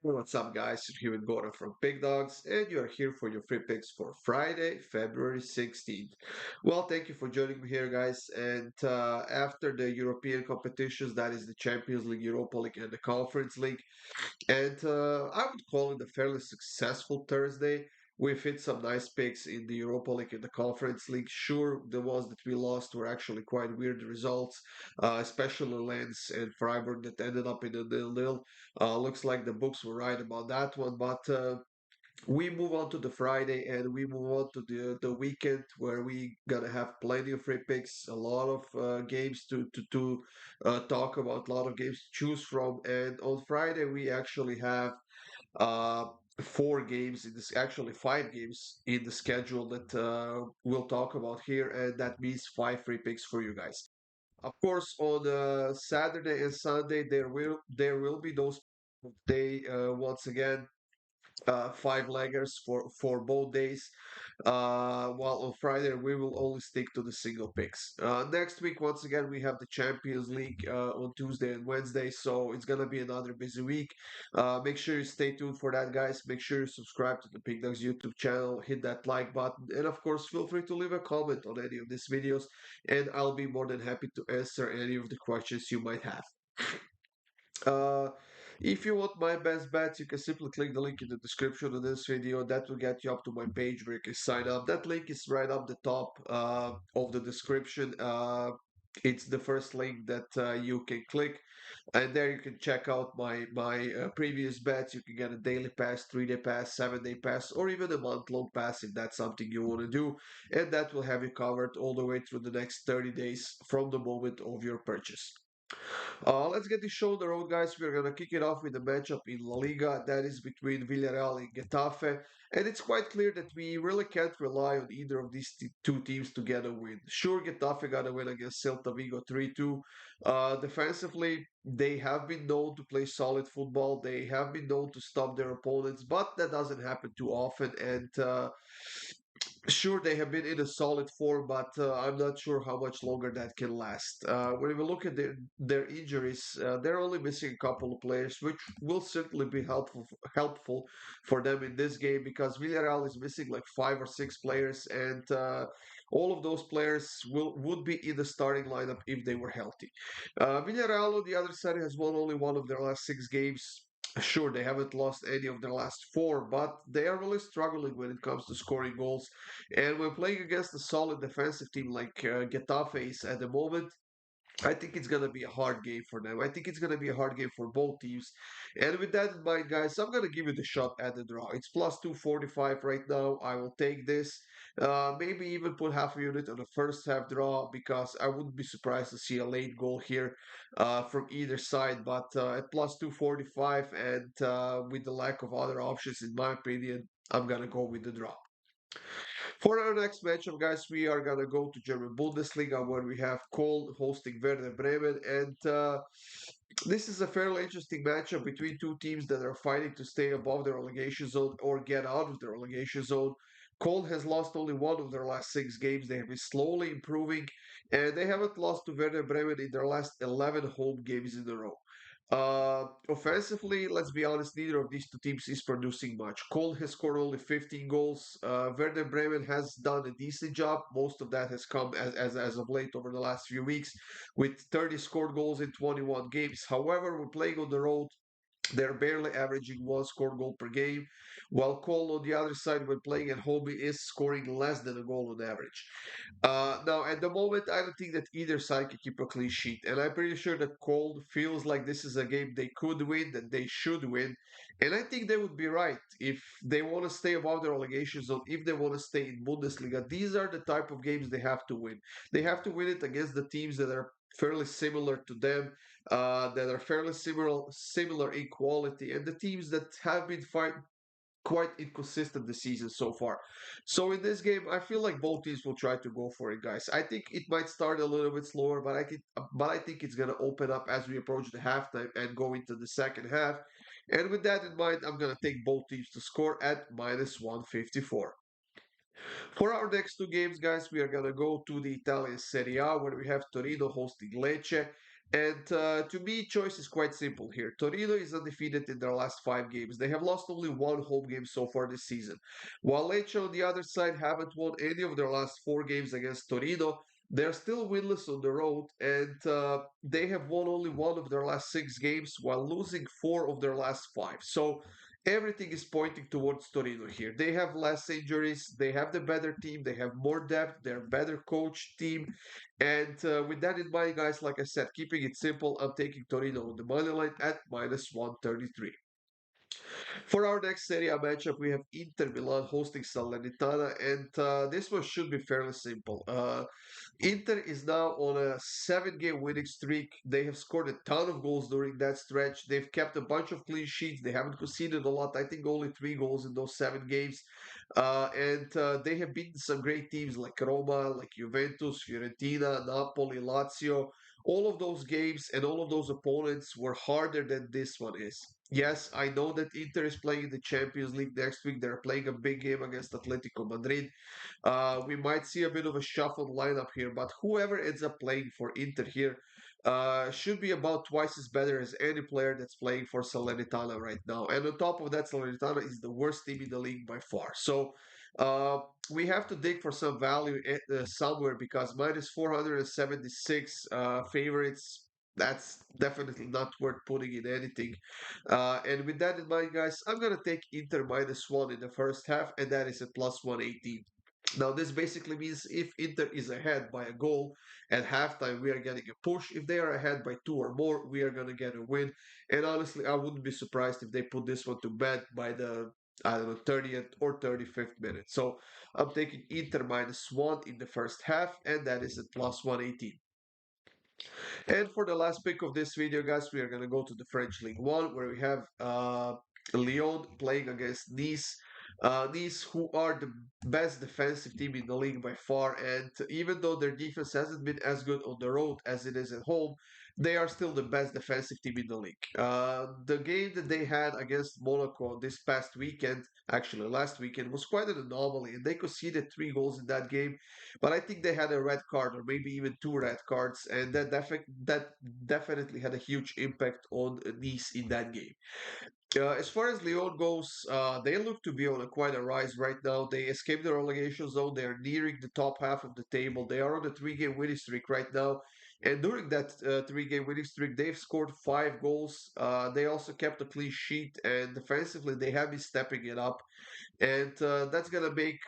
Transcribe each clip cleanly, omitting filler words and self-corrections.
What's up, guys? I'm here with Goran from Pickdawgz, and you are here for your free picks for Friday, February 16th. Well, thank you for joining me here, guys. And after the European competitions, that is the Champions League, Europa League, and the Conference League, and I would call it a fairly successful Thursday. We've hit some nice picks in the Europa League and the Conference League. Sure, the ones that we lost were actually quite weird results, especially Lens and Freiburg that ended up in a nil-nil. Looks like the books were right about that one, but we move on to the Friday and we move on to the weekend where we gonna have plenty of free picks, a lot of games to talk about, a lot of games to choose from. And on Friday we actually have uh, four games in this, actually five games in the schedule that we'll talk about here, and that means five free picks for you guys. Of course, on Saturday and Sunday there will be those day once again five leggers for both days. While on Friday we will only stick to the single picks. Next week, once again, we have the Champions League on Tuesday and Wednesday, so it's gonna be another busy week. Make sure you stay tuned for that, guys. Make sure you subscribe to the Pick Dawgz YouTube channel, hit that like button, and of course, feel free to leave a comment on any of these videos, and I'll be more than happy to answer any of the questions you might have. Uh, if you want my best bets, you can simply click the link in the description of this video. That will get you up to my page where you can sign up. That link is right up the top of the description. It's the first link that you can click, and there you can check out my previous bets. You can get a daily pass, 3-day pass, 7-day pass, or even a month-long pass if that's something you want to do, and that will have you covered all the way through the next 30 days from the moment of your purchase. Let's get this show on the road, guys. We're gonna kick it off with a matchup in La Liga that is between Villarreal and Getafe, and it's quite clear that we really can't rely on either of these two teams to get a win. Sure, Getafe got a win against Celta Vigo 3-2. Defensively, they have been known to play solid football. They have been known to stop their opponents, but that doesn't happen too often. And sure, they have been in a solid form, but I'm not sure how much longer that can last. When we look at their injuries, they're only missing a couple of players, which will certainly be helpful for them in this game because Villarreal is missing like five or six players, and all of those players would be in the starting lineup if they were healthy. Villarreal, on the other side, has won only one of their last six games. Sure, they haven't lost any of their last four, but they are really struggling when it comes to scoring goals. And when playing against a solid defensive team like Getafe is at the moment, I think it's going to be a hard game for them. I think it's going to be a hard game for both teams. And with that in mind, guys, I'm going to give you the shot at the draw. It's plus 245 right now. I will take this. Maybe even put half a unit on the first half draw because I wouldn't be surprised to see a late goal here from either side. But at plus 245 and with the lack of other options, in my opinion, I'm going to go with the draw. For our next matchup, guys, we are gonna go to German Bundesliga where we have Köln hosting Werder Bremen, and this is a fairly interesting matchup between two teams that are fighting to stay above the relegation zone or get out of the relegation zone. Köln has lost only one of their last six games. They have been slowly improving, and they haven't lost to Werder Bremen in their last 11 home games in a row. Offensively, let's be honest, neither of these two teams is producing much. Cole has scored only 15 goals. Werder Bremen has done a decent job. Most of that has come as of late over the last few weeks with 30 scored goals in 21 games. However, when playing on the road, they're barely averaging one scored goal per game, while Cole on the other side, when playing at home, is scoring less than a goal on average. Now, at the moment, I don't think that either side can keep a clean sheet, and I'm pretty sure that Cole feels like this is a game they could win, that they should win, and I think they would be right if they want to stay above the relegation zone, if they want to stay in Bundesliga. These are the type of games they have to win. They have to win it against the teams that are fairly similar to them, that are fairly similar in quality, and the teams that have been quite inconsistent this season so far. So in this game, I feel like both teams will try to go for it, guys. I think it might start a little bit slower, but I think it's gonna open up as we approach the halftime and go into the second half. And with that in mind, I'm gonna take both teams to score at minus 154. For our next two games, guys, we are gonna go to the Italian Serie A where we have Torino hosting Lecce. And to me, choice is quite simple here. Torino is undefeated in their last 5 games. They have lost only one home game so far this season. While Lecce, on the other side, haven't won any of their last 4 games against Torino. They're still winless on the road, and they have won only one of their last 6 games while losing 4 of their last 5. So everything is pointing towards Torino here. They have less injuries, they have the better team, they have more depth, they're a better coach team. And with that in mind, guys, like I said, keeping it simple, I'm taking Torino on the money line at minus 133. For our next Serie A matchup, we have Inter Milan hosting Salernitana, and this one should be fairly simple. Inter is now on a 7 game winning streak. They have scored a ton of goals during that stretch. They've kept a bunch of clean sheets. They haven't conceded a lot. I think only 3 goals in those 7 games. And they have beaten some great teams like Roma, like Juventus, Fiorentina, Napoli, Lazio. All of those games and all of those opponents were harder than this one is. Yes, I know that Inter is playing in the Champions League next week. They're playing a big game against Atletico Madrid. We might see a bit of a shuffled lineup here, but whoever ends up playing for Inter here should be about twice as better as any player that's playing for Salernitana right now. And on top of that, Salernitana is the worst team in the league by far. So uh, we have to dig for some value somewhere because minus 476 favorites. That's definitely not worth putting in anything. And with that in mind, guys, I'm going to take Inter minus 1 in the first half, and that is at plus 118. Now, this basically means if Inter is ahead by a goal at halftime, we are getting a push. If they are ahead by 2 or more, we are going to get a win. And honestly, I wouldn't be surprised if they put this one to bed by the, I don't know, 30th or 35th minute. So I'm taking Inter minus 1 in the first half, and that is at plus 118. And for the last pick of this video, guys, we are going to go to the French League One, where we have Lyon playing against Nice. Nice, who are the best defensive team in the league by far, and even though their defense hasn't been as good on the road as it is at home, they are still the best defensive team in the league. The game that they had against Monaco this past weekend, actually last weekend, was quite an anomaly, and they conceded 3 goals in that game. But I think they had a red card or maybe even 2 red cards, and that definitely had a huge impact on Nice in that game. As far as Lyon goes, they look to be on a quite a rise right now. They escaped the relegation zone. They are nearing the top half of the table. They are on a 3 game winning streak right now. And during that 3 game winning streak, they've scored 5 goals. They also kept a clean sheet, and defensively, they have been stepping it up. And that's going to make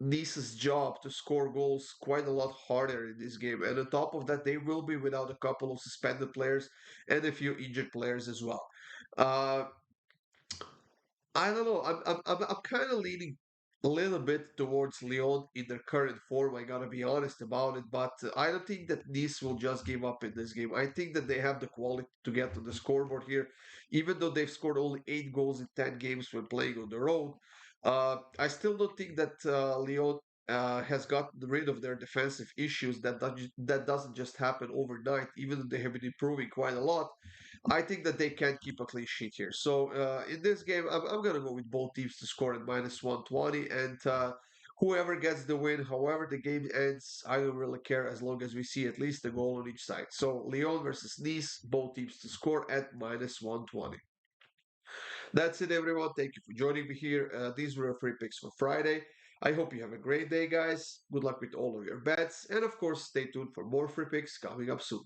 Nice's job to score goals quite a lot harder in this game. And on top of that, they will be without a couple of suspended players and a few injured players as well. Uh, I don't know. I'm kind of leaning a little bit towards Lyon in their current form. I gotta be honest about it, but I don't think that Nice will just give up in this game. I think that they have the quality to get to the scoreboard here, even though they've scored only 8 goals in 10 games when playing on the road. I still don't think that Lyon has gotten rid of their defensive issues. That doesn't just happen overnight, even though they have been improving quite a lot. I think that they can keep a clean sheet here. So in this game, I'm going to go with both teams to score at minus 120. And whoever gets the win, however the game ends, I don't really care as long as we see at least a goal on each side. So Lyon versus Nice, both teams to score at minus 120. That's it, everyone. Thank you for joining me here. These were free picks for Friday. I hope you have a great day, guys. Good luck with all of your bets. And of course, stay tuned for more free picks coming up soon.